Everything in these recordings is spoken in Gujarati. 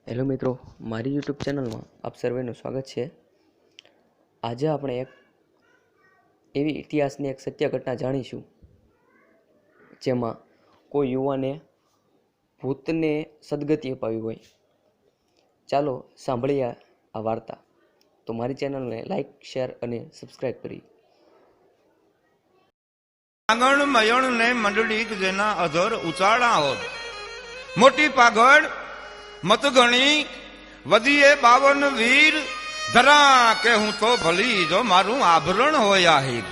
હેલો મિત્રો, મારી યુટ્યુબ ચેનલમાં આપ સર્વેનું સ્વાગત છે। આજે આપણે એક એવી ઇતિહાસની એક સત્ય ઘટના જાણીશું જેમાં કોઈ યુવાને ભૂતને સદગતિ અપાવી હોય। ચાલો સાંભળીએ આ વાર્તા। તો મારી ચેનલને લાઈક, શેર અને સબસ્ક્રાઈબ કરી। આગળ મયણ ને મંડળી જેના અધર ઉચાળા હોત, મોટી પાઘડ મત ગણી વધીએ 52 વીર, ધરા કે હું તો ભલી જો મારું આભરણ હોય આહીર।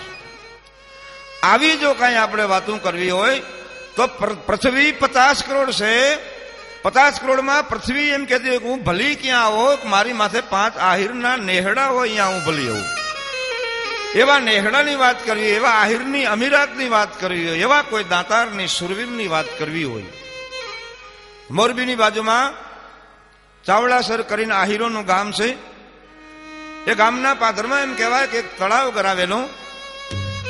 આવી જો કઈ આપણે વાતું કરવી હોય તો પૃથ્વી 50 કરોડ છે। 50 કરોડમાં પૃથ્વી એમ કહેતી હોય કે હું ભલી ક્યાં આવો, મારી માથે 5 આહીરના નેહડા હોય અહીંયા હું ભલી આવું। એવા નેહડાની વાત કરવી, એવા આહિરની અમીરાતની વાત કરવી હોય, એવા કોઈ દાતારની સુરવીરની વાત કરવી હોય। મોરબીની બાજુમાં ચાવડાસર કરીને આહિરોનું ગામ છે। એ ગામના પાદરમાં એમ કહેવાય કે એક તળાવ કરાવેલું,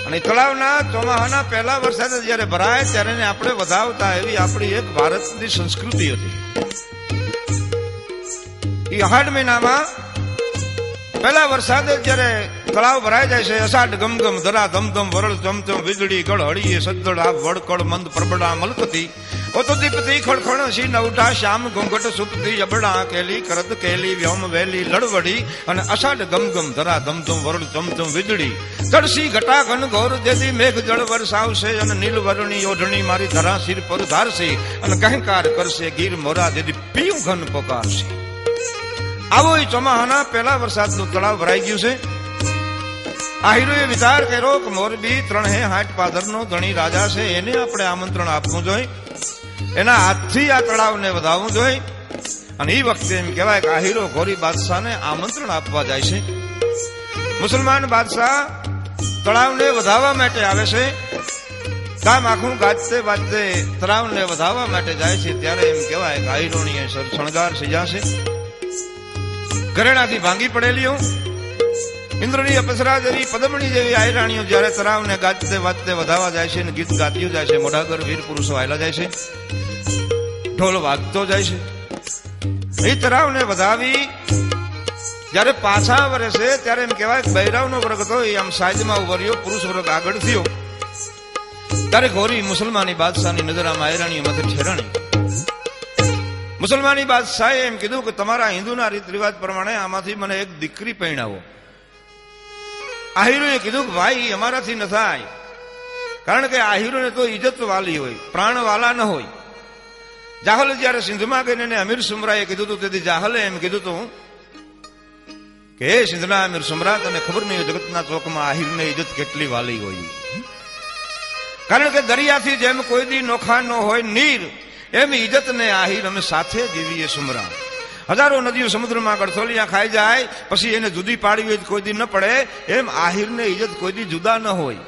અને તળાવના ચોમાહાના પહેલા વરસાદ જયારે ભરાય ત્યારે એને આપણે વધાવતા, એવી આપણી એક ભારતની સંસ્કૃતિ હતી। એ અષાઢ મહિનામાં પહેલા વરસાદે જયારે તળાવ ભરાઈ જાય છે, અષાઢ ગમગમ ધરા ધમધમ વરળ ચમચમ વીજળી ગળ હળીએ સદ્દળ આપ વડકળ મંદ પ્રબડા મલકતી ઓતો દીપતી ખડખડ સી નવટા શ્યામ ઘૂંઘટ સુપતી જબડા કેલી કરત કેલી વ્યોમ વેલી લડવડી, અને અષાઢ ગમગમ ધરા ધમધમ વરળ ચમચમ વીજળી તળસી ઘટા ઘન ઘોર જેથી મેઘ જળ વરસાવશે, અને નીલ વરણી ઓઢણી મારી ધરા શિર પર ધારશે, અને કહેકાર કરશે ગીર મોરા જેથી પીયું ઘન પોકારશે। આવો એ ચોમાહાના પહેલા વરસાદનું તળાવ ભરાઈ ગયું છે। આહિરોએ વિચાર કર્યો કે મોરબી 360 પાદરનો ધણી રાજા છે, એને આપણે આમંત્રણ આપવું જોઈએ, એના હાથથી આ તળાવને વધાવવું જોઈએ। અને એ વખતે એમ કહેવાય કે આહિરો ગોરી બાદશાહને આમંત્રણ આપવા જાય છે। મુસલમાન બાદશાહ તળાવને વધાવવા માટે આવે છે। ગામ આખું ગાજતે બાજતે તળાવને વધાવવા માટે જાય છે, ત્યારે એમ કહેવાય કે આહિરોની શણગાર સજાશે, ઘરેણાથી ભાંગી પડેલીઓ, ઇન્દ્રની અપ્સરા જેવી પદમણી જેવી આયરાણીઓ જયારે તળાવને ગાજતે વાજતે વધાવવા જાય છે, ગીત ગાતું જાય છે, મોઢાગર વીર પુરુષો આયલા જાય છે, ઢોલ વાગતો જાય છે। એ તળાવને વધાવી જયારે પાછા વરે છે ત્યારે એમ કહેવાય કે બૈરાવનો વર્ગ હતો, એ આમ સાઈડમાં ઉભો રહ્યો, પુરુષ વર્ગ આગળ થયો, ત્યારે ઘોરી મુસલમાની બાદશાહની નજર આમ આયરાણીઓ માથે ઠેરાણી। મુસલમાની બાદશાહે એમ કીધું કે તમારા હિન્દુના રીત રિવાજ પ્રમાણે આમાંથી મને એક દીકરી પરણાવો। આહિરોએ કીધું કે ભાઈ અમારાથી ન થાય, કારણ કે આહિરોને તો ઇજ્જત વાલી હોય, પ્રાણ વાલા ન હોય। જાહલ જયારે સિંધમાં ગઈને એને અમીર સુમરાએ કીધું હતું, તેથી જાહલે એમ કીધું હતું કે હે સિંધના અમીર સુમરા, તને ખબર નહીં જગતના ચોકમાં આહિરને ઇજ્જત કેટલી વાલી હોય, કારણ કે દરિયાથી જેમ કોઈ દી નોખા ન હોય નીર, એમ ઇજ્જત ને આહિર અમે સાથે જીવીએ સુમરા। હજારો નદીઓ સમુદ્રમાં ગળથોલિયા ખાઈ જાય, પછી એને જુદી પાડવી હોય કોઈ દી ન પડે, એમ આહિરને ઇજ્જત કોઈ દી જુદા ન હોય,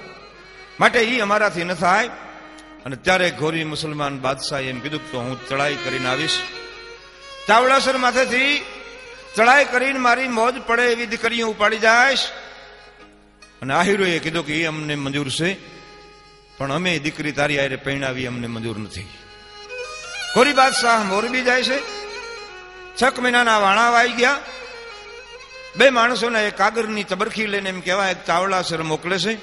માટે એ અમારાથી ન થાય। અને ત્યારે ઘોરી મુસલમાન બાદશાહ એમ કીધું તો હું ચડાઈ કરીને આવીશ, ચાવડાસર માથેથી ચડાઈ કરીને મારી મોજ પડે એવી દીકરીઓ ઉપાડી જાયશ। અને આહિરોએ કીધું કે એ અમને મંજૂર છે, પણ અમે દીકરી તારી આરે પરણાવી અમને મંજૂર નથી। ઘોરી બાદશાહ મોરબી જાય છે। 6 મહિનાના વાણા આવી ગયા। 2 માણસોને એક કાગરની ચબરખી લઈને એમ કહેવાય ચાવડાસર મોકલે છે।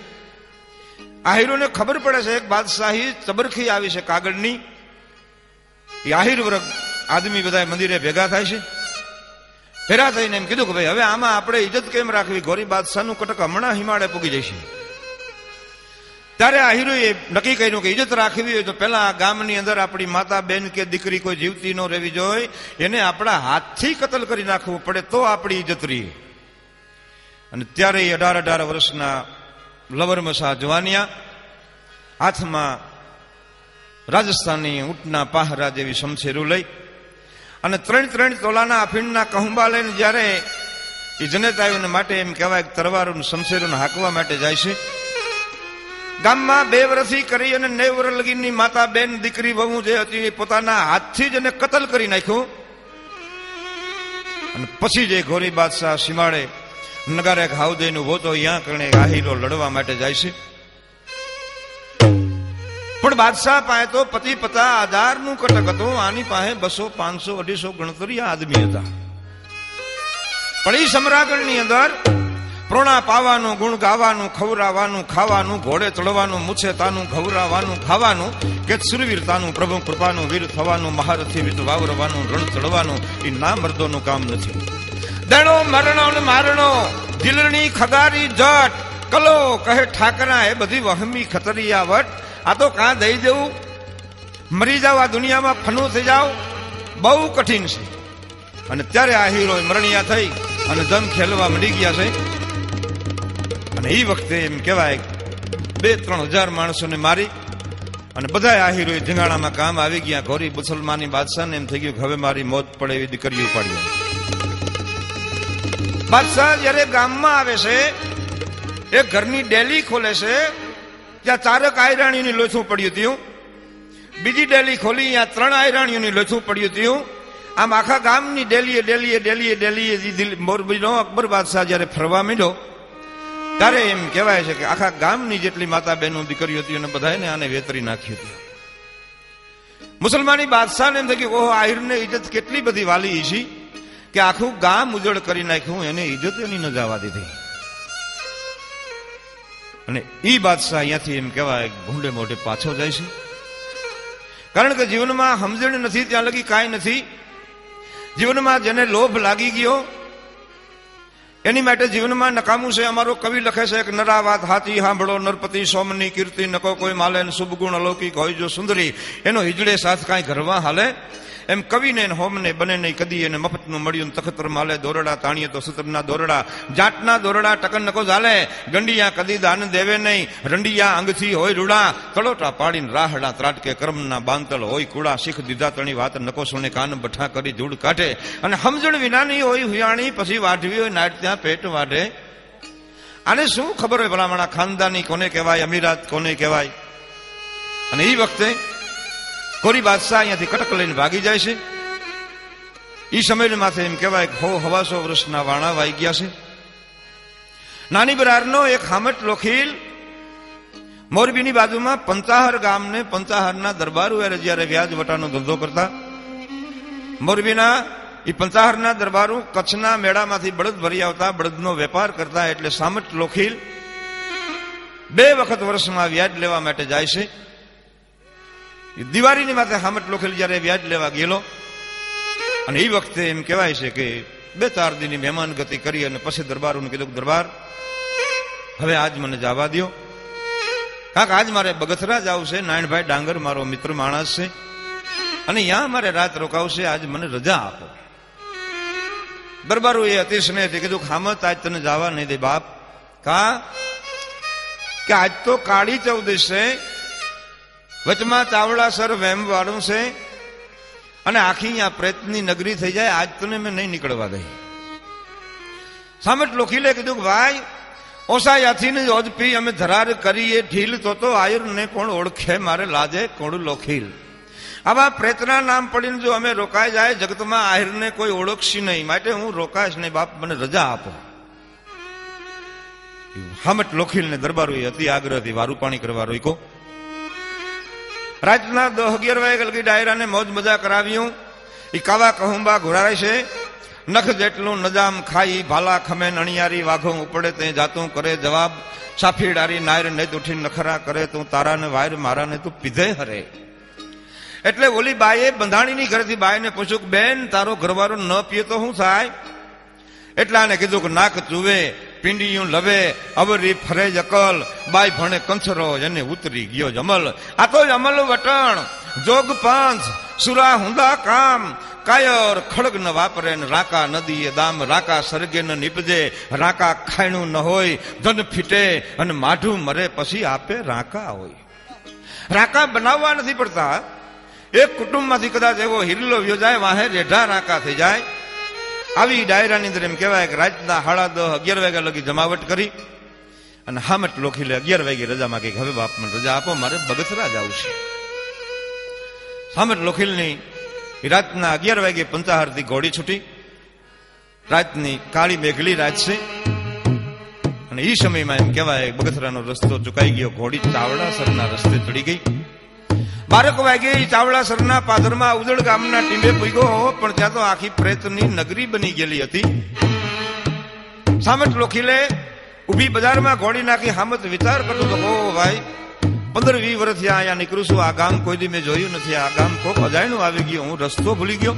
આહિરોને ખબર પડે છે એક બાદશાહી ચબરખી આવી છે કાગળની। એ આહિર વર્ગ આદમી બધા મંદિરે ભેગા થાય છે। ભેગા થઈને એમ કીધું કે ભાઈ હવે આમાં આપણે ઇજ્જત કેમ રાખવી, ઘોરી બાદશાહનું કટક હમણાં હિમાળે પૂગી જશે। ત્યારે આહિરોએ નક્કી કર્યું કે ઇજ્જત રાખવી હોય તો પેલા ગામની અંદર આપણી માતા બેન કે દીકરી કોઈ જીવતી ન રહેવી જોઈએ, એને આપણા હાથથી કતલ કરી નાખવું પડે તો આપણી ઇજ્જત રહી। અને ત્યારે 18 વર્ષના લવરમસા જવાનિયા, હાથમાં રાજસ્થાની ઊંટના પાહરા જેવી શમશેરું લઈ અને 3 તોલાના અફીણના કહુંબા લઈને જયારે એ જનેતાઓને માટે એમ કહેવાય તરવારોનું શમશેરોને હાંકવા માટે જાય છે। ગામમાં 2 વર્ષથી કરી અને 9 વર્ષ લગીની માતા બેન દીકરી વહુ જે હતી એ પોતાના હાથથી જ એને કતલ કરી નાખ્યો। અને પછી જે ઘોરી બાદશાહ સીમાડે નગારે હાવદેનું ઉભો તો અહીંયા કરણે આહિરો લડવા માટે જાય છે। પણ બાદશાહ પાસે તો 50-50 નું કટક હતું, આની પાસે 200, 500, 250 ગણતરીયા આદમી હતા. પણ એ સમ્રાગણની અંદર પ્રોણા પાવાનું, ગુણ ગાવાનું, ખવરાવાનું, ખાવાનું, ઘોડે ચડવાનું, મુછેતાનું, ઘવરાવાનું, ખાવાનું, કે સુરવીરતાનું, પ્રભુ કૃપાનું, વીર થવાનું, મહારથી વિત વાવરવાનું, રણ ચડવાનું, એ ના મર્દોનું કામ નથી. દણો મરણો ને મારણો, દિલણી ખગારી જટ, કલો કહે ઠાકરા, એ બધી વહમી ખતરિયા વટ. આ તો કાં દઈ દેવું, મરી જાવ, આ દુનિયામાં ફનું થઈ જાવ, બહુ કઠિન છે. અને ત્યારે આ હીરો મરણિયા થઈ અને જમ ખેલવા મળી ગયા છે. અને એ વખતે એમ કહેવાય 2-3 હજાર માણસોને મારી અને બધા આ હીરોએ ધીંગાણામાં કામ આવી ગયા. ઘોરી મુસલમાની બાદશાહને એમ થઈ ગયું કે હવે મારી મોત પડે એવી દીકરીઓ પાડી. બાદશાહ જયારે ગામમાં આવે છે, એ ઘરની ડેલી ખોલે છે, ત્યાં 4 આયરાણીઓની લોચું પડ્યું હતું. બીજી ડેલી ખોલી, ત્યાં 3 આયરાણીઓની લોચું પડ્યું હતું. આમ આખા ગામની ડેલીએ મોરબીનો અકબર બાદશાહ જયારે ફરવા માંડ્યો ત્યારે એમ કહેવાય છે કે આખા ગામની જેટલી માતા બહેનો દીકરીઓ હતી અને બધાને આને વેતરી નાખી હતી. મુસલમાની બાદશાહને એમ થઈ કે ઓહો, આહિરને ઇજ્જત કેટલી બધી વાલી છે કે આખું ગામ ઉજળ કરી નાખ્યું, એને ઇજ્જત એની ન જવા દીધી. અને ઈ બાદશાહ અહીંયાથી એમ કહેવાય ભૂંડે મોઢે પાછો જાય છે. કારણ કે જીવનમાં સમજણ નથી ત્યાં લગી કાંઈ નથી. જીવનમાં જેને લોભ લાગી ગયો એની માટે જીવનમાં નકામું છે. અમારો કવિ લખે છે કે નરા વાત હાચી સાંભળો, નરપતિ સોમની કીર્તિ, નકો કોઈ માલે, શુભ ગુણ અલૌકિક હોય જો સુંદરી, એનો હિજડે સાથ કાંઈ ઘરમાં હાલે. એમ કવિને હોમને બને નહીં કદી, એને મફતનું મળ્યું તખતર માલે. દોરડા તાણીએ તો સૂત્રના દોરડા, જાટના દોરડા ટકન નકો ઝાલે. ગંડિયા કદી દાન દેવે નહીં, રંડિયા અંગથી હોય રૂડા. તળોટા પાડીને રાહડા ત્રાટકે, કર્મના બાંતલ હોય કુડા. શીખ દીધા તણી વાત નકો સુને, કાન બઠા કરી ધૂળ કાઢે. અને સમજણ વિનાની હોય હુયાણી, પછી વાઢવી હોય નાટ ત્યાં પેટ વાઢે. આને શું ખબર હોય ભલામણા ખાનદાની કોને કહેવાય, અમીરાત કોને કહેવાય. અને એ વખતે કોરી બાદશાહ અહીંયાથી કટક લઈને ભાગી જાય છે. એ સમય માથે એમ કહેવાય 100-125 વર્ષના વાણા વાઈ ગયા છે. નાની બરારનો એક હામટ લોખીલ મોરબીની બાજુમાં પંચાહર ગામને પંચાહરના દરબારો જયારે વ્યાજ વટાનો ધંધો કરતા. મોરબીના એ પંચાહરના દરબારો કચ્છના મેળામાંથી બળદ ભરી આવતા, બળદનો વેપાર કરતા. એટલે સામટ લોખીલ 2 વખત વર્ષમાં વ્યાજ લેવા માટે જાય છે. દિવાળીની માથે હામટ લોખેલ જયારે વ્યાજ લેવા ગયેલો અને એ વખતે એમ કહેવાય છે કે 2-4 દિનની મહેમાન ગતિ કરી અને પછી દરબારોને કીધું, દરબાર હવે આજ મને જવા દો, કાંક આજ મારે બગથરા જવું છે. નારાયણભાઈ ડાંગર મારો મિત્ર માણસ છે અને ત્યાં મારે રાત રોકાવશે, આજ મને રજા આપો. દરબારો એ અતિ સ્નેહથી કીધું, હામત આજ તને જવા નહીં દે બાપ. કે આજ તો કાળી ચૌદશ છે, વચમાં ચાવડાસર વેમ વાળું છે અને આખી અહીંયા પ્રેતની નગરી થઈ જાય, આજ તને મેં નહીં નીકળવા દઈ. સામટ લોખીલે કીધું, ભાઈ ઓસા યાથી ઓજપી અમે ધરાર કરીએ ઢીલ, તો આયુર્ને કોણ ઓળખે મારે લાજે કોણ લોખીલ. આવા પ્રેતના નામ પડીને જો અમે રોકાઈ જાય જગતમાં, આહિરને કોઈ ઓળખશી નહીં, માટે હું રોકાઈશ નહીં બાપ, મને રજા આપો. હામટ લોખીલને દરબારોએ અતિ આગ્રહથી વારું પાણી કરવા રોક્યો. રાતના 10-11 વાગે લગી ડાયરાને મોજ મજા કરાવ્યું. એ કાવા કહુંબા ઘોડાય છે, નખ જેટલું નજામ ખાઈ, ભાલા ખમે અણિયારી, વાઘો ઉપડે તે જાતું કરે જવાબ. સાફી ડારી નાયર નહીં ઉઠી નખરા કરે, તું તારાને વાયર મારાને તું પીધે હરે. એટલે ઓલી બાઈએ બંધાણીની ઘરેથી બાઈને પૂછ્યું કે બેન તારો ઘરવાળો ન પીએ તો શું થાય? એટલે આને કીધું કે નાક ચૂવે, પિંડિયું લવે, અવરી ફરે અકલ, બાઈ ભણે કંસરો, એને ઉતરી ગયો જમલ. આ તો અમલ વટણ જોગ પાંચ, સુરા હુંદા કામ, કાયર ખડગ ન વાપરે ને રાકા નદીએ દામ. રાકા સરગે ન નીપજે, રાકા ખાયણું ન હોય, ધન ફીટે અને માઢું મરે પછી આપે રાકા હોય. રાકા બનાવવા નથી પડતા. એક કુટુંબમાંથી કદાચ એવો હિરલો યોજાય, વાહે રેઢા રાકા થઈ જાય. આવી ડાયરાની અંદર એમ કહેવાય કે રાતના 10:30-11 વાગ્યા લગી જમાવટ કરી અને હામટ લોખીલે 11 વાગે રજા માંગી. હવે બાપ મને રજા આપો, મારે બગસરા જવું છે. હામટ લોખીલની રાતના 11 વાગે પંચાહારથી ઘોડી છૂટી. રાતની કાળી મેઘલી રાત છે અને એ સમયમાં એમ કહેવાય બગસરાનો રસ્તો ચુકાઈ ગયો. ઘોડી ચાવડાસરના રસ્તે ચડી ગઈ 12 વાગે ચાવડાસરના પાદરમાં ઉદળ ગામના ટીંબે પૂગ્યો, પણ ત્યાં તો આખી પ્રેતની નગરી બની ગયેલી હતી. સામટ લોખીલે ઉભી બજારમાં ઘોડી નાખી હામત વિચાર કરતો હતો, ઓ ભાઈ 15-20 વર્ષથી અહીંયા નીકળું છું, આ ગામ કોઈ દી મેં જોયું નથી, આ ગામ કોક અજાણ્યું આવી ગયું, હું રસ્તો ભૂલી ગયો.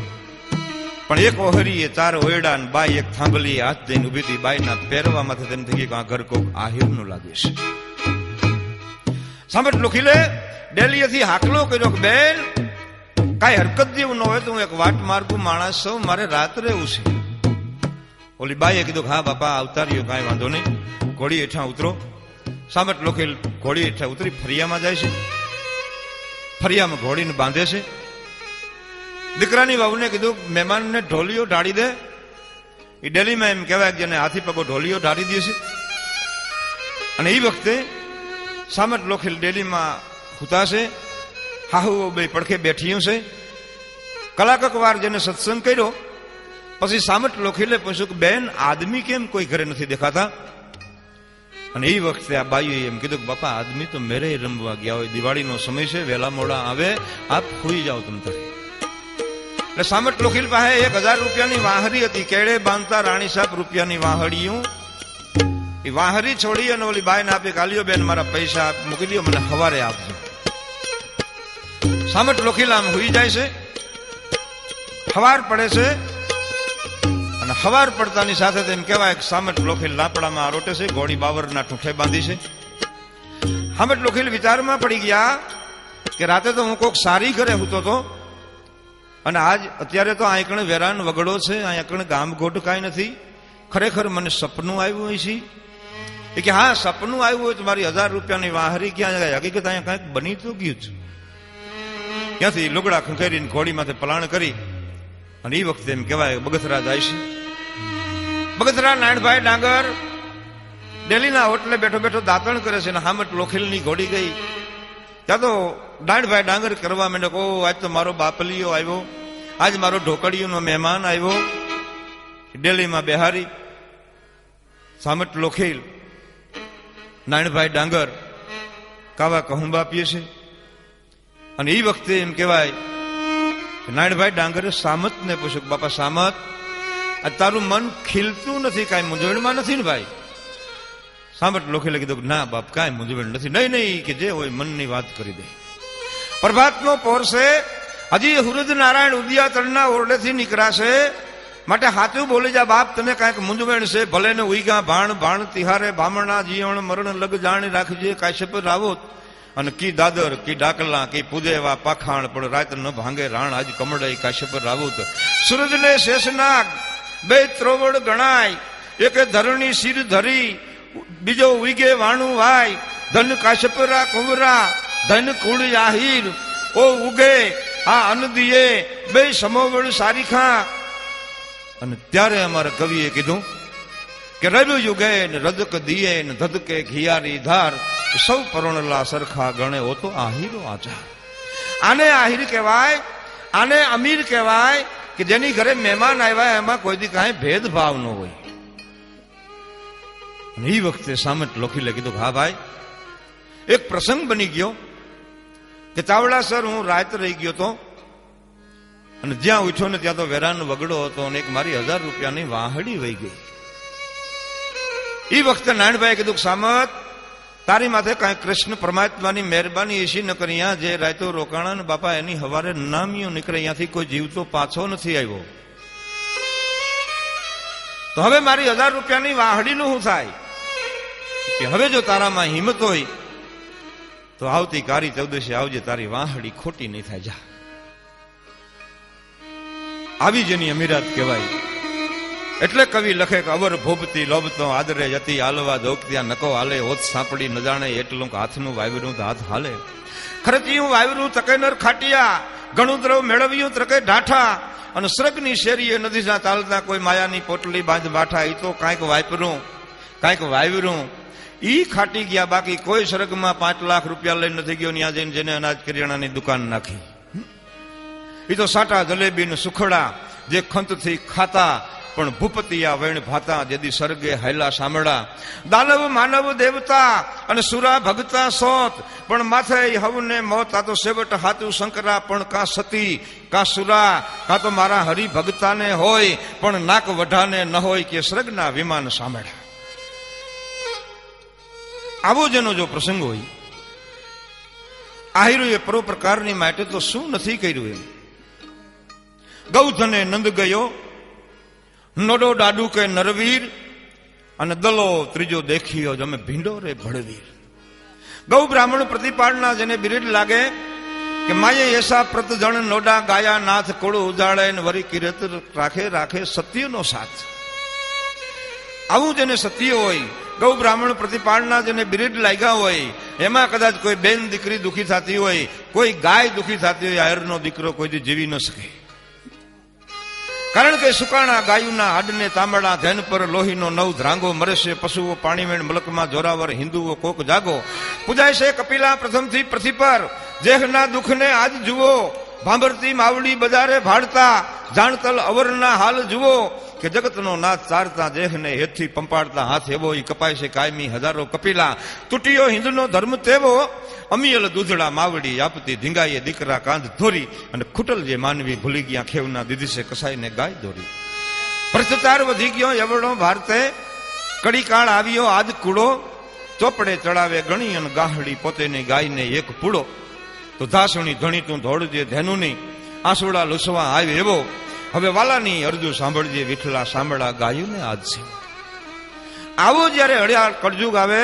પણ એક ઓહરીએ 4 ઓયડા ને બાઈ એક થાંભલી હાથ દઈને ઉભી હતી. બાઈના પહેરવામાંથી તેમ થઈ ગયું આ ઘર કોક આહિરનું લાગે છે. સામટ લોખીલે ડેલીએથી હાકલો કર્યો કે બેન કાંઈ હરકત જેવું ન હોય તો હું એક વાટ માર્ગું માણસ છું, મારે રાત રહેવું છે. ઓલી બાઈએ કીધું હા બાપા આવતા રહ્યો, કાંઈ વાંધો નહીં, ઘોડી હેઠા ઉતરો. સામટ લોખીલ ઘોડી હેઠા ઉતરી ફરિયામાં જાય છે. ફરિયામાં ઘોડીને બાંધે છે. દીકરાની વહુને કીધું મહેમાનને ઢોલીઓ ઢાળી દે. એ ડેલીમાં એમ કહેવાય કે જેને હાથી પગો ઢોલીઓ ઢાળી દે છે. અને એ વખતે સામટ લોખીલ ડેલીમાં હુતાશે, હાહુઓ બે પડખે બેઠીયું છે. કલાકક વાર જેને સત્સંગ કર્યો પછી સામટ લોખીલે પૂછ્યું કે બેન આદમી કેમ કોઈ ઘરે નથી દેખાતા? અને એ વખતે આ બાઈએ એમ કીધું કે બાપા આદમી તો મેરે રમવા ગયા હોય, દિવાળીનો સમય છે, વહેલા મોડા આવે, આપ ખોઈ જાઓ તમ તારે. એટલે સામટ લોખીલ પાસે 1000 રૂપિયાની વાહરી હતી, કેળે બાંધતા રાણી સાહેબ રૂપિયાની વાહડીયું. એ વાહરી છોડી અને ઓલી બાઈને આપી, કાલિયો બેન મારા પૈસા મૂકી દો, મને સવારે આપજો. સામટ લોખીલ આમ હુઈ જાય છે. સવાર પડે છે અને સવાર પડતાની સાથે તેમ કહેવાય કે સામટ લોખીલ લાપડામાં આરોટે છે, ઘોડી બાવરના ઠૂંઠે બાંધી છે. સામટ લોખીલ વિચારમાં પડી ગયા કે રાતે તો હું કોક સારી ઘરે હૂતો હતો અને આજ અત્યારે તો આંકણ વેરાન વગડો છે, આંકણ ગામ ગોટ કાંઈ નથી, ખરેખર મને સપનું આવ્યું હોય છે. એ કે હા સપનું આવ્યું હોય તો મારી 1000 રૂપિયાની વાહરી ક્યાં જાય? હકીકત અહીંયા કાંઈક બની તો ગયું છે. ત્યાંથી લુગડા ખંખેરીને ઘોડી માથે પલાણ કરી અને એ વખતે એમ કહેવાય બગથરા જાય છે. બગથરા નારાયણભાઈ ડાંગર ડેલીના હોટલે બેઠો બેઠો દાંતણ કરે છે અને સામટ લોખીલની ઘોડી ગઈ. ત્યાં તો નારાયણભાઈ ડાંગર કરવા માંડ્યો, ઓ આજ તો મારો બાપલીયો આવ્યો, આજ મારો ઢોકળીઓનો મહેમાન આવ્યો. ડેલીમાં બેહારી સામટ લોખીલ નારાયણભાઈ ડાંગર કાવા કહુંબા પીએ છે. અને એ વખતે એમ કહેવાય નારાયણભાઈ ડાંગરે સામતને પૂછ્યું, બાપા સામત આ તારું મન ખીલતું નથી, કાંઈ મૂંઝવણમાં નથી ને ભાઈ? સામટ લોખીલે કીધું ના બાપ કાંઈ મૂંઝવણ નથી. નહીં નહીં કે જે હોય મનની વાત કરી દે. પ્રભાતનો પોર છે, હજી હુરદ નારાયણ ઉદિયાતળના ઓરડેથી નીકળાશે, માટે હાથું બોલી જા બાપ, તને કાંઈક મૂંઝવણ છે, ભલે ને ઉઈગા ભાણ ભાણ તિહારે બામણા જીવણ મરણ લગ જાણી રાખજે કાશ્યપ રાવોત. અને કી દાદર કી ડાકલા કી પૂજેવા પાખાણ, પણ રાત ન ભાંગે રાણ આજ કમળે કાશ્યપ રાવોત. સૂરજ ને શેષનાગ બે ત્રોવડ ગણાય, એક ધરણી શિર ધરી, બીજો ઉઈગે વાણું વાય, ધન કાશ્યપરા કુંવરા ધન કુળ આહિર, ઓ ઉગે આ અન્ન દિયે બે સમોવડ સારીખા. અને ત્યારે અમારા કવિએ કીધું કે રવિ યુગે ને રદક દિયે ને ધદકે ઘિયારી ધાર, સૌ પરણલા સરખા ગણે હો તો આહિરો આચાર. આને આહિર કહેવાય, આને અમીર કહેવાય કે જેની ઘરે મહેમાન આવ્યા એમાં કોઈ દી કાંઈ ભેદભાવ ન હોય. અને એ વખતે સામટ લોખીલે કીધું હા ભાઈ એક પ્રસંગ બની ગયો કે ચાવડાસર હું રાત રહી ગયો તો અને જ્યાં ઉઠ્યો ને ત્યાં તો વેરાન વગડો હતો અને એક મારી 1000 રૂપિયાની વાહડી વહી ગઈ. એ વખતે નારાયણભાઈ કીધું સામત તારી માથે કાંઈ કૃષ્ણ પરમાત્માની મહેરબાની એસી ન કરી, અહીંયા જે રાયતો રોકાણા ને બાપા એની હવારે નામીઓ નીકળે, અહીંયાથી કોઈ જીવતો પાછો નથી આવ્યો. તો હવે મારી 1000 રૂપિયાની વાહડીનું શું થાય? કે હવે જો તારામાં હિંમત હોય તો આવતી કારી 14 આવજે, તારી વાહડી ખોટી નહીં થાય. જા આવી જેની અમીરાત કહેવાય. એટલે કવિ લખે કે અવર ભોબતી લોભતો આદરે જતી આલવા દોકત્યા નકો હાલે, હોત સાંપડી ન જાણે એટલું હાથનું વાયવરું તો હાથ હાલે. ખરચિયું વાયવરું તકે નર ખાટિયા, ઘણું દ્રવ મેળવ્યું તકે ઢાઠા, અને સ્રગની શેરીએ નથી જ્યાં ચાલતા કોઈ માયાની પોટલી બાંધ બાઠા. એ તો કાંઈક વાપરું કાંઈક વાયવરું ઈ ખાટી ગયા, બાકી કોઈ સ્વર્ગમાં 5 લાખ રૂપિયા લઈને નથી ગયો. ત્યાં જઈને જેને અનાજ કરિયાણાની દુકાન નાખી, એ તો સાટા જલેબી ને સુખડા જે ખંતથી ખાતા પણ ભૂપતિયા વૈણ ભાતા જેદી સર્ગે હાયલા સાંભળા. દાનવ માનવ દેવતા અને સુરા ભગતા સોત, પણ માથે હવને મોત. આ તો સેવટ હાતું શંકરા, પણ કા સતી કા સુરા, કા તો મારા હરિ ભગતાને હોય પણ નાક વઢાને ન હોય કે સ્વર્ગના વિમાન સાંભળ્યા. આવો જેનો જો પ્રસંગ હોય, આહિરુએ પરોપકારની માટે તો શું નથી કર્યું એમ. ગૌધને નંદ ગયો, નોડો ડાડુ કે નરવીર, અને દલો ત્રીજો દેખ્યો જમે ભીંડો રે ભળવીર. ગૌ બ્રાહ્મણ પ્રતિપાળના જેને બિરડ લાગે કે માયે એસા પ્રતજણ નોડા ગાયા નાથ કોળું ઉજાડે ને વરી કિરત રાખે રાખે સત્યનો સાથ. આવું જેને સત્ય હોય, ગૌ બ્રાહ્મણ પ્રતિપાળના જેને બિરડ લાગ્યા હોય, એમાં કદાચ કોઈ બેન દીકરી દુખી થતી હોય, કોઈ ગાય દુખી થતી હોય, આયરનો દીકરો કોઈ જીવી ન શકે. કારણ કે સુકાણા ગાયુના હાડને તાંબડા, ધેન પર લોહીનો નવ ધ્રાંગો મરે છે. પશુઓ પાણીમેણ મલકમાં જોરાવર, હિન્દુઓ કોક જાગો. પૂજાય છે કપિલા પ્રથમથી પૃથ્વી પર, જેહના દુઃખને આજ જુઓ. ભાંભરતી માવડી બજારે ભાડતા, જાણતલ અવરના હાલ જુઓ. કે જગતનો નાથ ચારતા, જેહને હેતથી પંપાડતા, હાથ એવો ઈ કપાય છે કાયમી હજારો કપિલા. તૂટ્યો હિન્દનો ધર્મ તેવો, અમિયલ દૂધડા માવડી આપતી, ધીંગાઈએ દીકરા કાંધ ધોરી. અને ખૂટલ જે માનવી ભૂલી ગયા, ખેવના દીધી છે કસાઈને ગાય દોરી. ભ્રષ્ટાચાર વધી ગયો એવડો ભારતે, કડી કાળ આવ્યો આજ કૂડો. ચોપડે ચડાવે ગણી અને ગાહડી પોતેની ગાયને એક પૂડો. તો ધાસણી ધણી તું ધોળજે ધેનુની, આંસુડા લૂસવા આવે એવો. હવે વાલાની અરજુ સાંભળજે વિઠલા, સાંભળા ગાયું ને આજ છે. આવો જયારે હળિયાળ કળજુગ આવે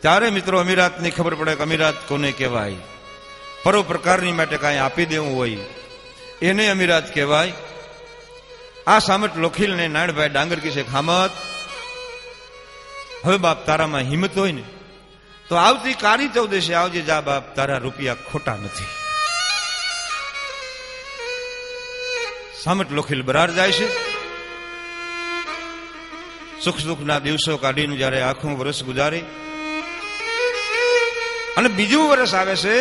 ત્યારે મિત્રો અમીરાતની ખબર પડે કે અમીરાત કોને કહેવાય. પરોપકારની માટે કાંઈ આપી દેવું હોય એને અમીરાત કહેવાય. આ સામટ લોખીલને નાણભાઈ ડાંગર કીશે, ખામત હવે બાપ તારામાં હિંમત હોય ને તો આવતી કારી ચૌદશે આવજે, જા બાપ તારા રૂપિયા ખોટા નથી. સામટ લોખીલ બરાર જાય છે. સુખ દુઃખના દિવસો કાઢીને જયારે આખું વર્ષ ગુજારી અને બીજું વર્ષ આવે છે,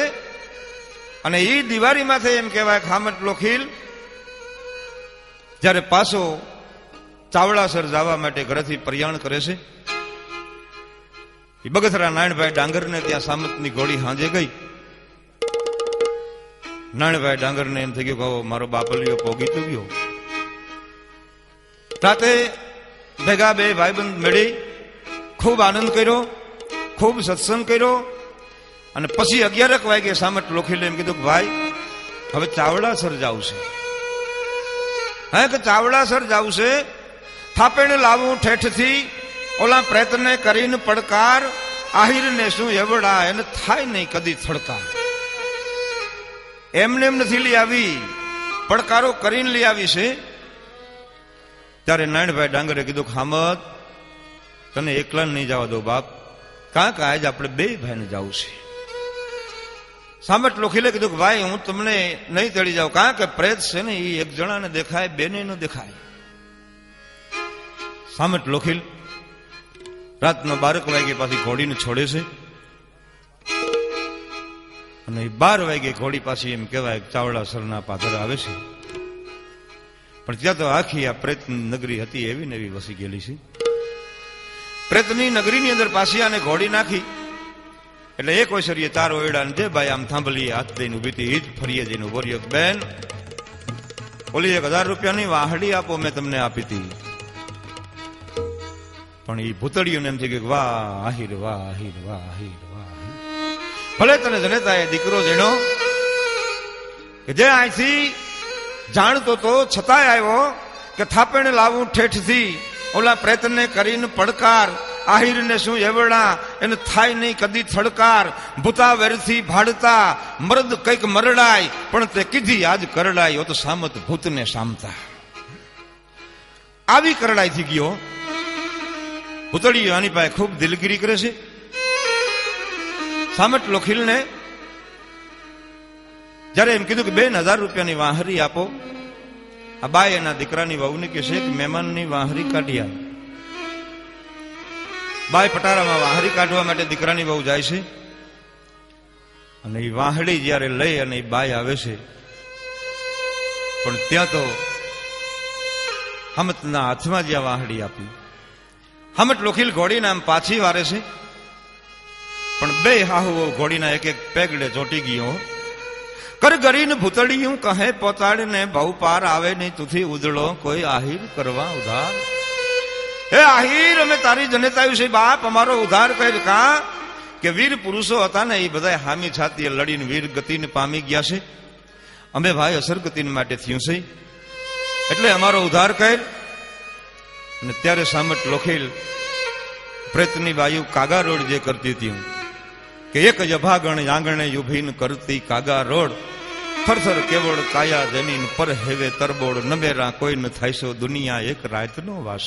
અને એ દિવાળી માથે એમ કહેવાય ખામટ લોખીલ જયારે પાછો ચાવડાસર જવા માટે ઘરેથી પ્રયાણ કરે છે. એ બગથરા નાણભાઈ ડાંગરને ત્યાં સામતની ઘોડી હાંજે ગઈ. નાણભાઈ ડાંગરને એમ થઈ ગયું કે મારો બાપલિયો પોગી તો ગયો. રાતે ભેગા બે ભાઈબંધ મેળી ખૂબ આનંદ કર્યો, ખૂબ સત્સંગ કર્યો. અને પછી 11 વાગે સામટ લોખીલે એમ કીધું કે ભાઈ હવે ચાવડાસર જવું છે. હા કે ચાવડાસર જવું છે, થાપેણ લાવું ઠેઠથી, ઓલા પ્રયત્ન કરીને પડકાર, આહિરને શું એવડા એને થાય નહીં કદી થડકાર. એમને એમ નથી લઈ આવી, પડકારો કરીને લઈ આવી છે. ત્યારે નાણભાઈ ડાંગરે કીધું ખામત તને એકલા નહીં જવા દો બાપ, કાં કે આજ આપણે બે ભાઈને જવું છે. સામટ લોખીલે કીધું કે ભાઈ હું તમને નહીં તેડી જાઉં, કાં કે પ્રેત છે ને એ એક જણાને દેખાય, બેને ન દેખાય. સામટ લોખીલ રાતનો 12 વાગે પાછી ઘોડીને છોડે છે. અને 12 વાગે ઘોડી પાછી એમ કહેવાય ચાવડાસરના પાદર આવે છે. પણ ત્યાં તો આખી આ પ્રેત નગરી હતી એવી ને એવી વસી ગયેલી છે. પ્રેતની નગરીની અંદર પાછી આને ઘોડી નાખી એટલે એક વૈસરીએ તારો એડા જે ભાઈ આમ થાંભલી હાથ દઈને ઉભી હતી, એ જ ફરીએ જઈને ઉભો રહ્યો. બેન ઓલી 1000 રૂપિયાની વાહડી આપો, મેં તમને આપી હતી. પણ એ ભૂતળીઓને એમ થઈ ગયું વાહ આહિર વાહ આહિર વાહ આહિર વાહ. ભલે તને જનેતા એ દીકરો જેનો કે જે અહીંથી જાણતો તો છતાંય આવ્યો કે થાપેણ લાવું ઠેઠથી, ઓલા પ્રયત્ન કરીને પડકાર, આહિરને શું એવડા એને થાય નહીં કદી થડકાર. ભૂતા વેરથી ભાડતા, મરદ કઈક મરડાય, પણ તે કીધી આજ કરડાય, તો સામત ભૂતને સામતા. આવી કરડાઈ થઈ ગયો. ભૂતળીઓ આની પાસે ખૂબ દિલગીરી કરે છે. સામટ લોખીલને જયારે એમ કીધું કે 1000 રૂપિયાની વાહરી આપો, આ બાઈ એના દીકરાની વહુને કહે છે કે મહેમાનની વાહરી કાઢી આવ. બાઈ પટારામાં વાહરી કાઢવા માટે દીકરાની વહુ જાય છે. અને એ વાહડી જયારે લઈ અને એ બાઈ આવે છે, પણ ત્યાં તો હમતના હાથમાં જ્યાં વાહડી આપી, હમત લોખીલ ઘોડીને આમ પાછી વારે છે, પણ બે હાહુઓ ઘોડીના એક એક પેગડે ચોટી ગયો. કર ગરીને ભૂતળિયું કહે પોતાડને બહુ પાર આવે નહીં તુથી ઉજળો કોઈ આહિર કરવા ઉધાર. હે આહિર, અમે તારી જનતા વિશે બાપ અમારો ઉધાર કર. કા કે વીર પુરુષો હતા ને એ બધા હામી છાતીએ લડીને વીર ગતિને પામી ગયા છે. અમે ભાઈ અસર ગતિને માટે થયું છે, એટલે અમારો ઉધાર કર. અને ત્યારે સામટ લોખેલ પ્રેતની વાયુ કાગા રોડ જે કરતી હતી કે એક જભાગણ આંગણે યુભીન કરતી કાગા રોડ, થરથર કેવળ કાયા જમીન પર હેવે તરબોળ, નમેરા કોઈ ન થાયસો દુનિયા એક રાતનો વાસ.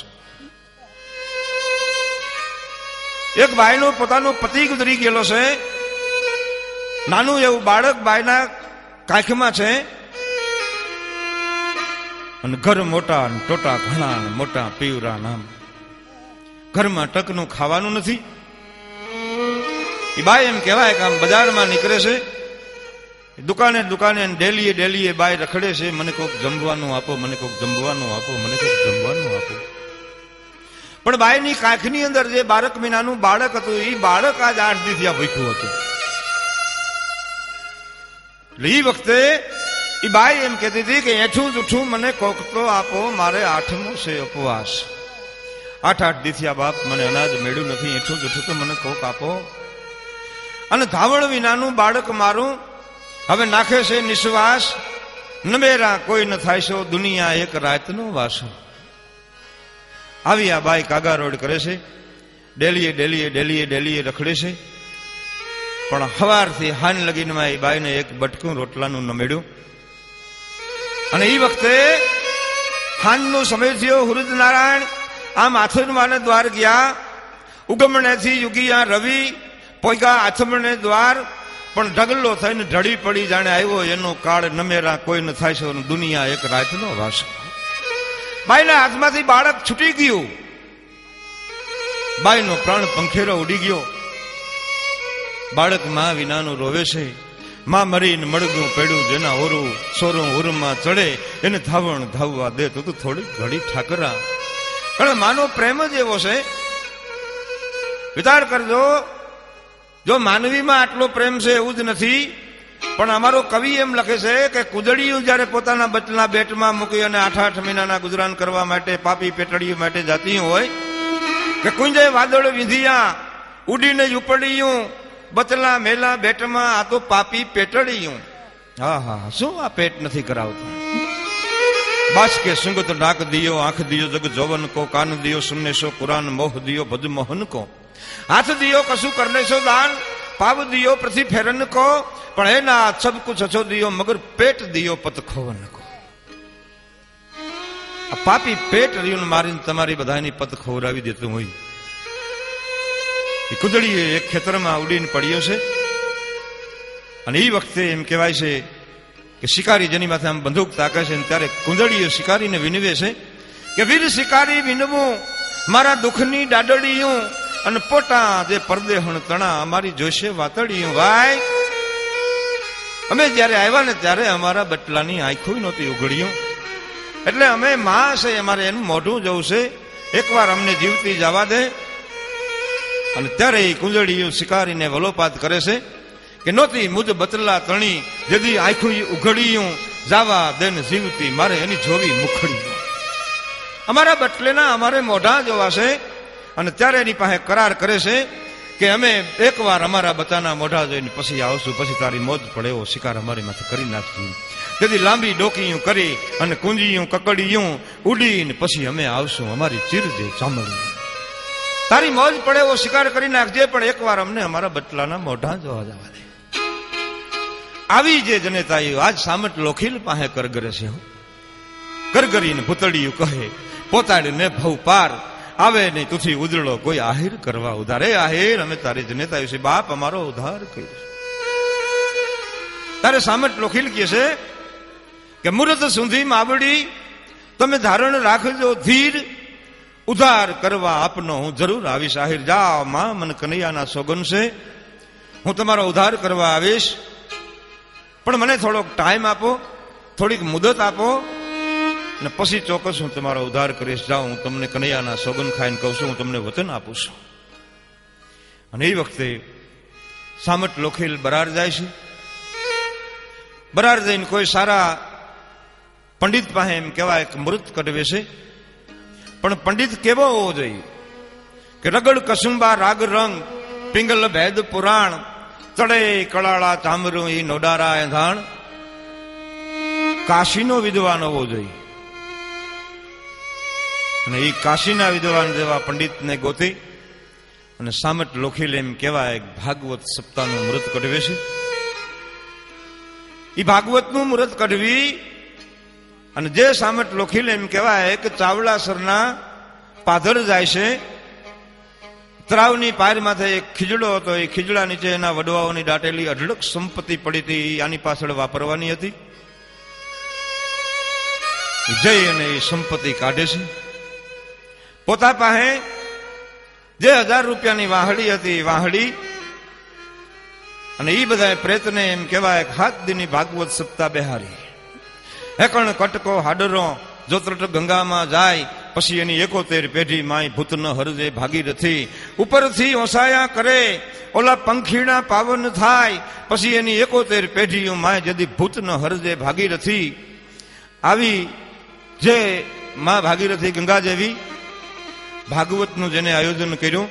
એક બાઈનો પોતાનો પતિ ગુજરી ગયેલો છે, નાનું એવું બાળક બાઈના કાંખમાં છે, અને ઘર મોટા ટોટા ઘણા મોટા પીવરા નામ, ઘરમાં ટકનું ખાવાનું નથી. એ બાઈ એમ કહેવાય કે આમ બજારમાં નીકળે છે, દુકાને દુકાને ડેલીએ ડેલીએ બાઈ રખડે છે, મને કોઈક જમવાનું આપો, મને કોઈક જમવાનું આપો, મને કોઈક જમવાનું આપો. પણ બાઈની કાંખની અંદર જે 12 મહિનાનું બાળક હતું, એ બાળક આજ 8 દી થયા ભૂખ્યું હતું. એટલે એ વખતે એ બાઈ એમ કહેતી હતી કે એઠું જૂઠું મને કોક તો આપો, મારે 8મો છે ઉપવાસ. 8 દી થયા બાપ, મને અનાજ મેળ્યું નથી, એઠું જૂઠું તો મને કોક આપો. અને ધાવણ વિનાનું બાળક મારું હવે નાખે છે નિશ્વાસ, નમેરા કોઈ ન થાય છો દુનિયા એક રાતનો વાસો. આવી આ બાઈ કાગા રોડ કરે છે, ડેલીએ ડેલીએ ડેલીએ ડેલીએ રખડે છે. પણ સવારથી હાન લગીનમાં એ બાઈને એક બટકું રોટલાનું ન મેળ્યું. અને એ વખતે હાનનો સમય થયો, હુરદ નારાયણ આમ આથમવાને દ્વાર ગયા, ઉગમણેથી યુગિયા રવિ પોઈગા આથમણે દ્વાર, પણ ઢગલો થઈને ઢળી પડી જાણે આવ્યો એનો કાળ, નમેરા કોઈ ન થાય છે દુનિયા એક રાતનો વાસ. બાઈના હાથમાંથી બાળક છૂટી ગયું, બાઈનો પ્રાણ પંખેરો ઉડી ગયો. બાળક માં વિનાનું રોવે છે, માં મરીને મળગું પડ્યું જેના ઓરું, સોરું ઉરમાં ચડે એને ધાવણ ધાવવા દે તો થોડી ઘડી ઠાકરા. કારણ માનો પ્રેમ જ એવો છે. વિચાર કરજો, જો માનવીમાં આટલો પ્રેમ છે એવું જ નથી. પણ અમારો કવિ એમ લખે છે કે કુદડીયું જયારે પોતાના બચલા બેટમાં મૂકી અને 8 મહિનાના ગુજરાન કરવા માટે પાપી પેટડીયું માટે જાતી હોય, કે કુંજે વાદળ વિંધિયા ઉડીને ઉપડીયું, બચલા મેલા બેટમાં આ તો પાપી પેટડીયું. હા હા, શું આ પેટ નથી કરાવતું. બાસ કે સુંગત નાક દિયો, આંખ દિયો જગ જોવન કો, કાન દિયો સુનને સો કુરાન, મોહ દિયો ભજ મોહન કો, હાથ દિયો કશું કરને સો દાન, પાવ દિયો પ્રતિ ફેરન કો, પણ એના સબ કુછ અછો દિયો મગર પેટ દિયો પત ખોવન કો. આ પાપી પેટ રહ્યું મારીને તમારી બધાની પત ખવડાવી દેતું હોય. એ કુદડીએ એક ખેતરમાં ઉડીને પડ્યો છે. અને એ વખતે એમ કહેવાય છે કે શિકારી જેની માથે આમ બંદૂક તાકે છે, ત્યારે કુંદડીઓ શિકારીને વિનવે છે કે વીર શિકારી વિનવું મારા દુઃખની ડાડડીયું, અને પોટા જે પરદેહણ તણા અમારી જોશે વાતડીયું. ભાઈ અમે જયારે આવ્યા ને ત્યારે અમારા બટલાની આંખો નહોતી ઉઘડ્યું, એટલે અમે માં છે, અમારે એનું મોઢું જવું છે, એકવાર અમને જીવતી જવા દે. અને ત્યારે એ કુંજડીયું શિકારીને વલોપાત કરે છે કે નહોતી મુજ બતલા તણી, જેથી આંખું ઉઘડિયું જાવા દેન જીવતી, મારે એની જોવી મુખડી. અમારા બટલેના અમારે મોઢા જોવા છે. અને ત્યારે એની પાસે કરાર કરે છે કે અમે એકવાર અમારા બચ્ચાના મોઢા જોઈને પછી આવશું, પછી તારી મોજ પડે એવો શિકાર અમારી માથે કરી નાખશું. તેથી લાંબી ડોકીયું કરી અને કુંજીયું કકડીયું ઉડીને પછી અમે આવશું, અમારી ચીરજે ચામડી, તારી મોજ પડે એવો શિકાર કરી નાખજે, પણ એકવાર અમને અમારા બટલાના મોઢા જોવા જવા દે. આવી જે જનેતાઓ આજ સામટ લોખીલ પાસે કરગરે છે. કરગરીને ભૂતળિયું કહે પોતાડીને ભવ પાર, આવે નહીં તુથી ઉજળો કોઈ આહિર કરવા ઉધાર. એ આહિર, અમે તારી જનેતા છે બાપ, અમારો ઉધાર કરીશ. તારે સામટ લોખીલ કહે છે કે મુરત સુધી માવડી તમે ધારણ રાખજો ધીર, ઉધાર કરવા આપનો હું જરૂર આવીશ. આહિર જાઓ માં, મને કનૈયાના સોગન છે, હું તમારો ઉધાર કરવા આવીશ, પણ મને થોડોક ટાઈમ આપો, થોડીક મુદત આપો. અને પછી ચોક્કસ હું તમારો ઉદ્ધાર કરીશ. જાઓ, હું તમને કનૈયાના સોગંદ ખાઈને કહું છું, હું તમને વચન આપું છું. અને એ વખતે સામટ લોખીલ બરાર જાય છે. બરાર જઈને કોઈ સારા પંડિત પાસે એમ કહેવાય કે મૃત કઢવે છે. પણ પંડિત કેવો હોવો જોઈએ કે રગડ કસુંબા રાગ રંગ પિંગલ ભેદ પુરાણ ચડે કળાળા ચામરું ઈ નોડારા એંધાણ. કાશીનો વિદ્વાન હોવો જોઈએ. અને એ કાશીના વિદ્વાન જેવા પંડિતને ગોતી અને સામટ લોખીલ એમ કહેવાય ભાગવત સપ્તાહનું મૃત કઢવે છે. એ ભાગવતનું મૃત કઢવી અને જે સામટ લોખીલ એમ કહેવાય કે ચાવડાસરના પાધર જાય છે. તળાવની પાર માથે એક ખીજડો હતો. એ ખીજડા નીચે એના વડવાઓની દાટેલી અઢળક સંપત્તિ પડી હતી. આની પાછળ વાપરવાની હતી. જઈ અને એ સંપત્તિ કાઢે છે. પોતા પાસે જે 1000 રૂપિયાની વાહડી હતી, વાહડી અને એ બધા પ્રેતને એમ કહેવાય 7 દીની ભાગવત સપ્તાહ બેહારી. એકણ કટકો હાડરો જોત્રટ ગંગામાં જાય. પછી એની 71 પેઢી માય ભૂત ન હરજે ભાગીરથી. ઉપરથી ઓસાયા કરે ઓલા પંખીણા પાવન થાય. પછી એની 71 પેઢીઓ માય જદી ભૂત ન હરજે ભાગીરથી. આવી જે માં ભાગીરથી ગંગા જેવી ભાગવતનું જેને આયોજન કર્યું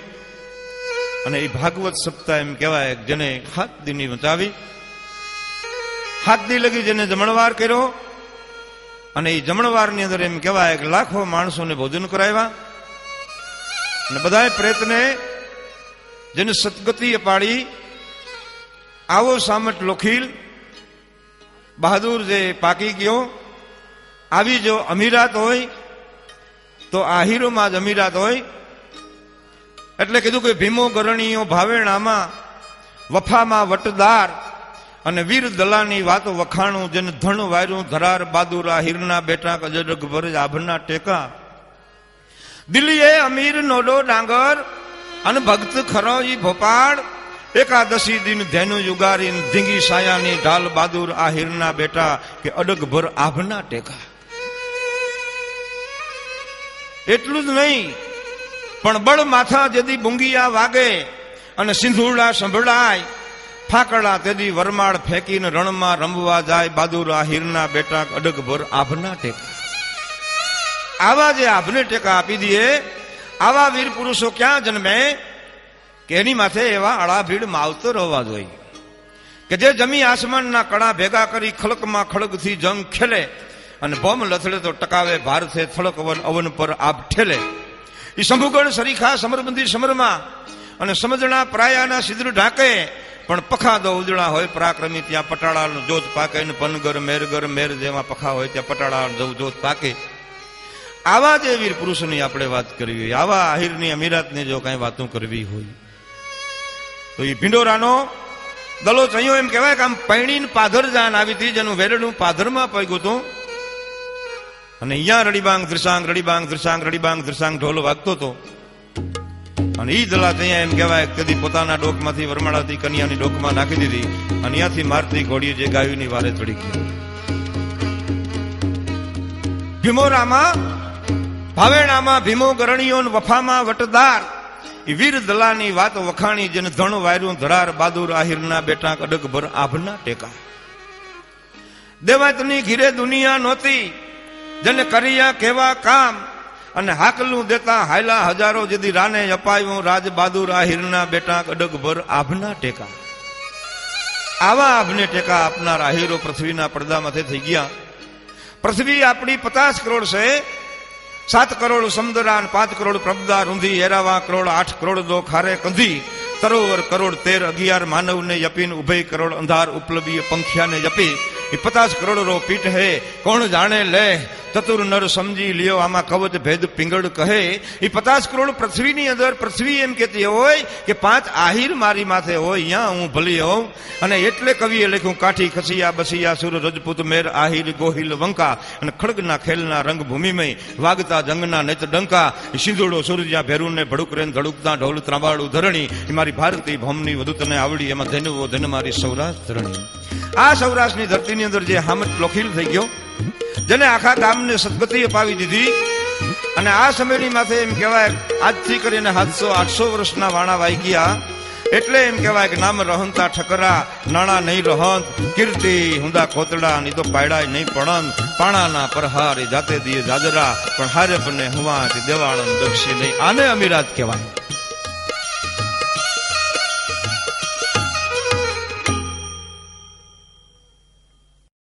અને એ ભાગવત સપ્તાહ એમ કહેવાય જેને 7 દીની વચાવી. 7 દી લગી જેને જમણવાર કર્યો અને એ જમણવારની અંદર એમ કહેવાય કે લાખો માણસોને ભોજન કરાવ્યા. અને બધાએ પ્રેતને જેને સદગતિ અપાડી. આવો સામટ લોખીલ બહાદુર જે પાકી ગયો. આવી જો અમીરાત હોય તો આહિરોમાં જ અમીરાત હોય. એટલે કીધું કે ભીમો ગરણીઓ ભાવેણામાં વફામાં વટદાર અને વીર દલાની વાતો વખાણું જેને ધણ વાયરું ધરાર બહાદુરા હીરના બેટા કજડગ ભર આભના ટેકા. દિલ્હીએ અમીર નોડો ડાંગર અને ભક્ત ખરો ઈ ભોપાળ. એકાદશી દિન ધેનુ યુગારી ધીંગી સાયાની ઢાલ બહાદુર આ હીરના બેટા કે અડગ ભર આભના ટેકા. એટલું જ નહીં પણ બળ માથા જેદી બુંગિયા વાગે અને સિંધુડા સંભળાય. ફાકડા તેદી વરમાળ ફેંકીને રણમાં રમવા જાય. બહાદુર આ હીરના બેટા અડગ ભર આભના ટેકા. આવા જે આભને ટેકા આપી દે આવા વીર પુરુષો ક્યાં જન્મે કે એની માથે એવા અળાભીડ માવતર હોવા જોઈએ કે જે જમી આસમાનના કણા ભેગા કરી ખડકમાં ખડકથી જંગ ખેલે અને બોમ્બ લથડે તો ટકાવે ભારતે થળક અવન પર આભ ઠેલે. એ શંભુગણ સરીખા સમરબંધી સમરમાં અને સમજણા પ્રાયાના સિદ્ર ઢાકે. પણ પખા દો ઉજળા હોય પરાક્રમી ત્યાં પટાળાનો જોત પાકે. પનગર મેરગર મેર જેવા પખા હોય ત્યાં પટાળા જોત પાકે. આવા જે વીર પુરુષની આપણે વાત કરવી હોય, આવા આહિરની અમીરાતની જો કઈ વાતો કરવી હોય તો એ ભિંડોરાનો દલો ચયો એમ કહેવાય કે આમ પૈણીને પાધર જાન આવી હતી. જેનું વેરણું પાધરમાં પગ્યું હતું અને અહીંયા રડીબાંગ ધ્રસાંગ રડીબાંગ ધ્રસાંગ રડીબાંગ ધ્રસાંગ ઢોલ વાગતો હતો. અને ઈ દલા ત્યાં એમ કહેવાય કદી પોતાના ડોકમાંથી વરમાળાથી કન્યાની ડોકમાં નાખી દીધી અને અહીંયાથી મારતી ઘોડી જે ગાયોની વારે ચડી ગઈ. ભીમોરામાં ભાવેણામાં ભીમો ગરણીઓ વફામાં વટદાર. એ વીર દલાની વાત વખાણી જેને ધણ વાયરું ધરાર બહાદુર આહિરના બેટા અડગ ભર આભના ટેકા. દેવાતની ઘીરે દુનિયા નહોતી જેને કર્યા કેવા કામ અને હાકલું દેતા હાયલા હજારો જેદી રાને અપાયું રાજ બહાદુર આહિરના બેટા અડગ ભર આભના ટેકા. આવા આભને ટેકા આપનાર આહિરો પૃથ્વીના પડદામાંથી થઈ ગયા. પૃથ્વી આપણી 50 કરોડ છે. 7 કરોડ સમુદ્રાન 5 કરોડ પ્રબદા રૂંધી એરાવા કરોડ 8 કરોડ દો ખારે કંધી તરોવર કરોડ 13 11 માનવને યપીન ઉભય કરોડ અંધાર ઉપલબીય પંખિયાને યપી. એ 50 કરોડ રો પીઠ હે કોણ જાણે લે ચતુર નર સમજી લ્યો આમાં કવચ ભેદ પિંગળ કહે. એ 50 કરોડ પૃથ્વીની અંદર પૃથ્વી એમ કહેતી હોય કે 5 આહિર મારી માથે હોય અહીંયા હું ભલી હોઉં. અને એટલે કવિએ લખ્યું કાઠી ખસિયા બસિયા સુર રજપૂત મેર આહિર ગોહિલ વંકા. અને ખડગના ખેલના રંગભૂમિમય વાગતા જંગના નેત ડંકા. સિંધુડો સૂરજ્યા ભેરુને ભડુકરેન ધડુકતા ઢોલ ત્રાંબાળું ધરણી. એ મારી ભારતી ભમની વધુ તને આવડી એમાં ધનવો ધન મારી સૌરાષ્ટ્ર ધરણી. આ સૌરાષ્ટ્રની ધરતીની અંદર જે હામટ લોખીલ થઈ ગયો જેને આખા ગામને સદગતિ અપાવી દીધી. અને આ સમયની માથે એમ કહેવાય આજથી કરીને 700-800 વર્ષના વાણા વાઈ ગયા. એટલે એમ કહેવાય કે નામ રહંતા ઠકરા, નાણા નહીં રહંત, કીર્તિ હુંદા કોતડા, ની તો પાયડાય નહીં પડંત, પાણાના પરહારી જાતે દીએ જાજરા, પણ હારે બને હુવા દેવાણન દક્ષી નહીં. આને અમીરાત કહેવાય.